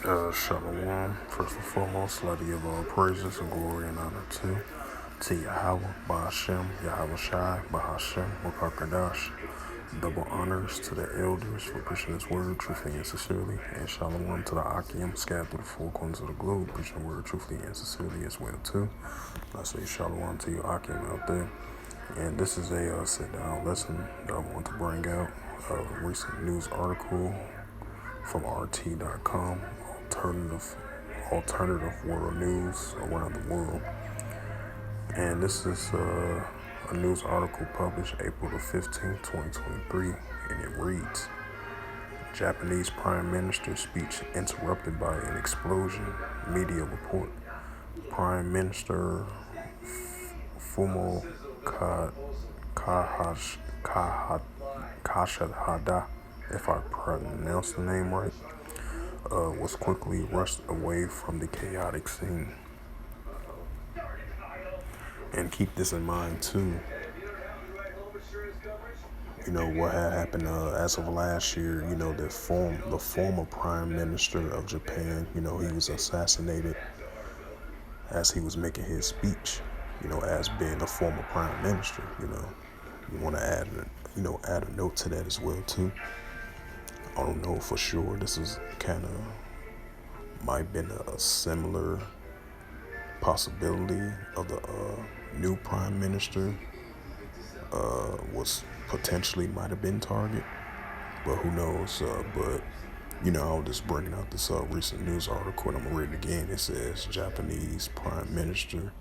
Shalom. First and foremost, let give all praises and glory and honor to Yahweh, Ba'ashem, Yahweh Shai, Bahashem, Wakakadash. Double honors to the elders for preaching this word truthfully and sincerely, and shalom to the Akim scattered through the four corners of the globe, preaching the word truthfully and sincerely as well too. I say shalom to you Akim out there. And this is a sit-down lesson that I want to bring out. A recent news article from RT.com, alternative world news around the world. And this is a news article published April the 15th, 2023, and it reads, Japanese Prime Minister speech interrupted by an explosion, media report. Prime Minister Fumio Kishida, if I pronounced the name right, was quickly rushed away from the chaotic scene. And keep this in mind too. You know what had happened as of last year. You know the former Prime Minister of Japan. You know he was assassinated as he was making his speech. You know, as being the former Prime Minister. You know, you want to add a note to that as well too. I don't know for sure. This is kind of might been a similar possibility of the new Prime Minister was potentially might have been target, but who knows? But you know, I was just bringing out this recent news article, and I'm gonna read it again. It says Japanese Prime Minister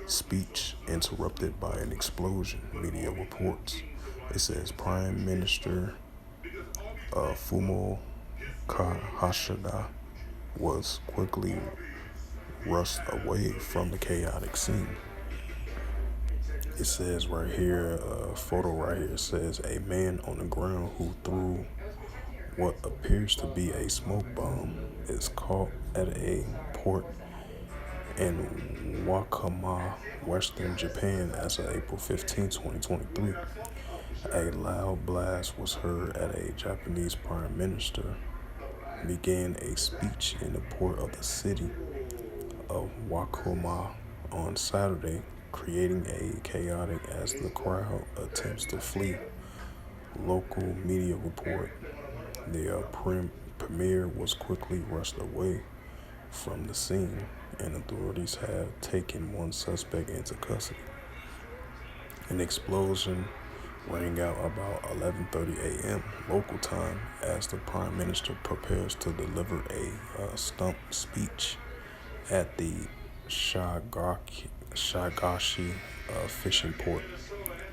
speech interrupted by an explosion, media reports. It says Prime Minister Fumio Kishida was quickly rushed away from the chaotic scene. It says right here, photo right here, says a man on the ground who threw what appears to be a smoke bomb is caught at a port in Wakayama, Western Japan as of April 15, 2023. A loud blast was heard at a Japanese Prime Minister began a speech in the port of the city of Wakayama on Saturday, creating a chaotic as the crowd attempts to flee. Local media report the premier was quickly rushed away from the scene, and authorities have taken one suspect into custody. An explosion rang out about 11:30 a.m. local time as the Prime Minister prepares to deliver a stump speech at the Shagashi fishing port,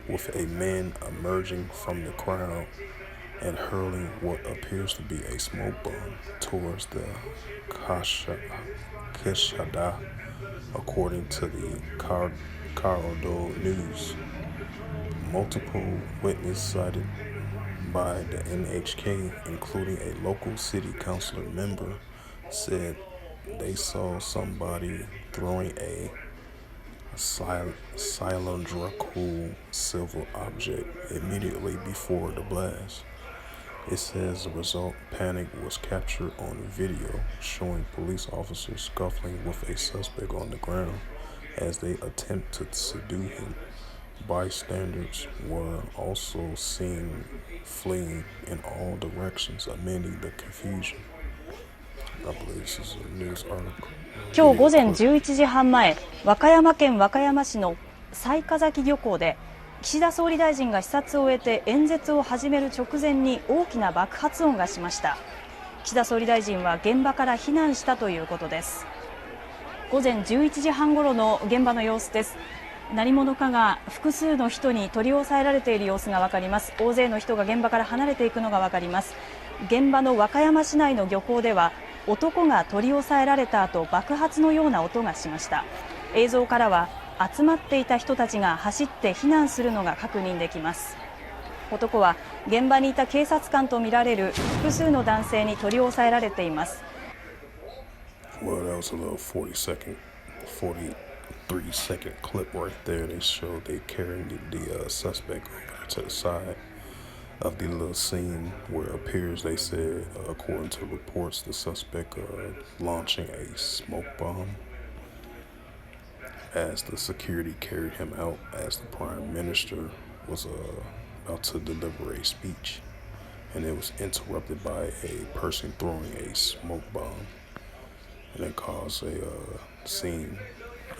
with a man emerging from the crowd and hurling what appears to be a smoke bomb towards the Kishida, according to the Kyodo News. Multiple witnesses cited by the NHK, including a local city councilor member, said they saw somebody throwing a cylindrical silver object immediately before the blast. It says the result panic was captured on video, showing police officers scuffling with a suspect on the ground as they attempt to subdue him. Bystanders were also seen fleeing in all directions, amending the confusion. I believe this is a news article. 今日午前11時半前、和歌山県和歌山市の雑賀崎漁港で岸田総理大臣が視察を終えて演説を始める直前に大きな爆発音がしました。岸田総理大臣は現場から避難したということです。午前11時半ごろの現場の様子です。何者かが複数の人に取り押さえられている様子がわかります。大勢の人が現場から離れていくのがわかります。現場の和歌山市内の漁港では男が取り押さえられた後、爆発のような音がしました。映像からは集まっていた人たちが走って避難するのが確認できます。男は現場にいた警察官とみられる複数の男性に取り押さえられています。Well, that was a little 43-second clip right there. They showed they carrying the suspect over to the side. of the little scene where it appears, they said, according to reports, the suspect launching a smoke bomb as the security carried him out as the prime minister was about to deliver a speech, and it was interrupted by a person throwing a smoke bomb, and it caused a scene,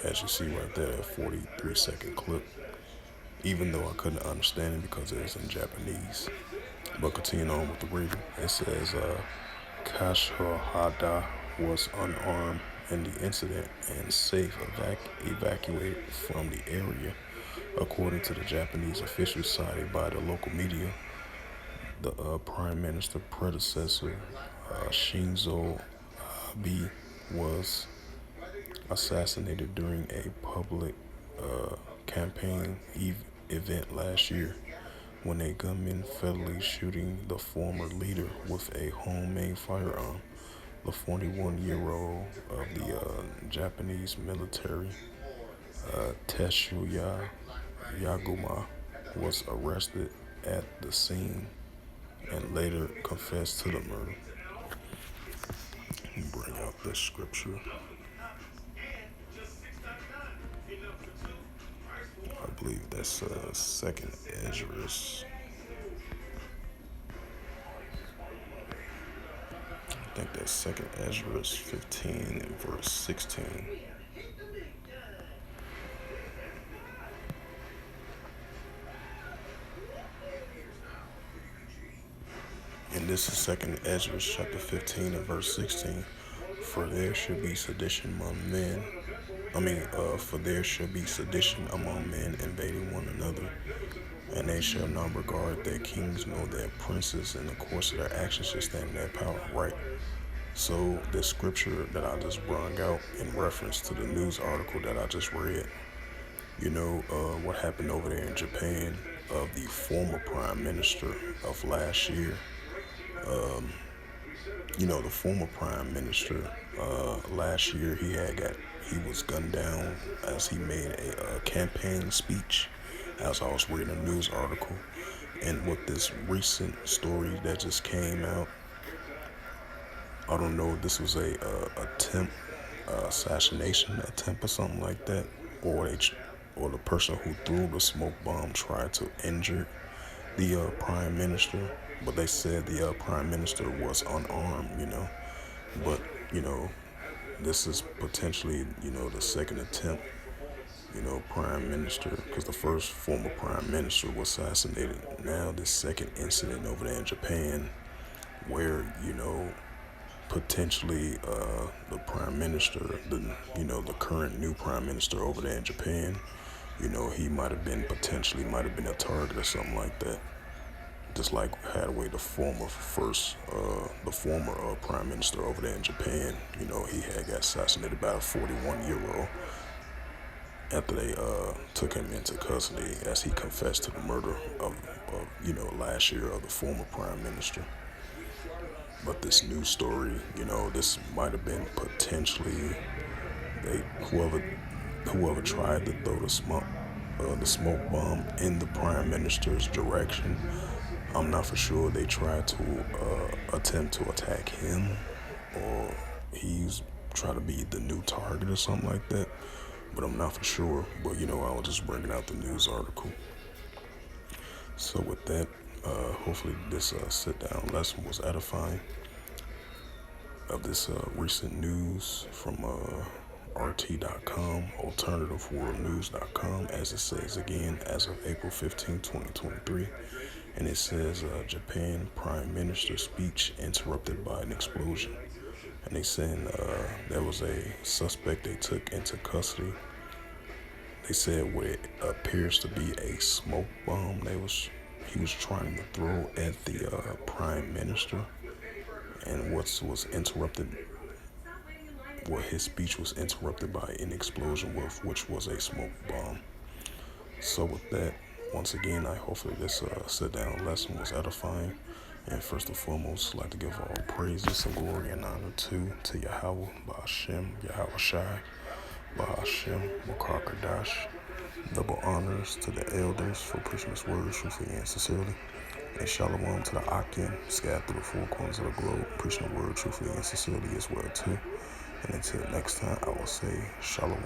as you see right there, a 43-second clip, even though I couldn't understand it because it was in Japanese. But continuing on with the reading, it says, Kashahada was unarmed in the incident and safe evacuated from the area. According to the Japanese officials cited by the local media, the prime minister predecessor, Shinzo Abe, was assassinated during a public campaign event last year when a gunman fatally shooting the former leader with a homemade firearm. The 41-year-old of the Japanese military, Tetsuya Yaguma, was arrested at the scene and later confessed to the murder. Bring out this scripture. I believe that's Second Esdras. I think that's Second Esdras 15 and verse 16. And this is Second Esdras chapter 15 and verse 16. For there should be sedition among men. For there should be sedition among men invading one another, and they shall not regard their kings nor their princes, in the course of their actions shall stand in their power. Right. So the scripture that I just brought out in reference to the news article that I just read, what happened over there in Japan of the former prime minister of last year. The former prime minister last year, he was gunned down as he made a campaign speech, as I was reading a news article. And with this recent story that just came out, I don't know if this was a assassination attempt or something like that, or the person who threw the smoke bomb tried to injure the prime minister. But they said the prime minister was unarmed, But, this is potentially, the second attempt, prime minister, because the first former prime minister was assassinated. Now this second incident over there in Japan where, potentially the prime minister, the current new prime minister over there in Japan, he might have been a target or something like that. Just like Hathaway, the former prime minister over there in Japan, he had got assassinated by a 41-year-old after they took him into custody as he confessed to the murder of last year of the former prime minister. But this new story, this might have been potentially whoever tried to throw the smoke bomb in the prime minister's direction. I'm not for sure they tried to attempt to attack him, or he's trying to be the new target or something like that. But I'm not for sure. But I was just bringing out the news article. So with that, hopefully this sit-down lesson was edifying of this recent news from RT.com, AlternativeWorldNews.com, as it says again, as of April 15, 2023. And it says, Japan Prime Minister speech interrupted by an explosion. And they saying there was a suspect they took into custody. They said what it appears to be a smoke bomb he was trying to throw at the Prime Minister. And his speech was interrupted by an explosion, which was a smoke bomb. So with that, once again, hopefully this sit-down lesson was edifying. And first and foremost, I'd like to give all praises and glory and honor to Yahweh, Ba'ashem, Yahweh Shai, Ba'ashem, Makar Double honors to the elders for preaching this word truthfully and sincerely. And shalom to the Akim, scattered through the four corners of the globe, preaching the word truthfully and sincerely as well too. And until next time, I will say shalom.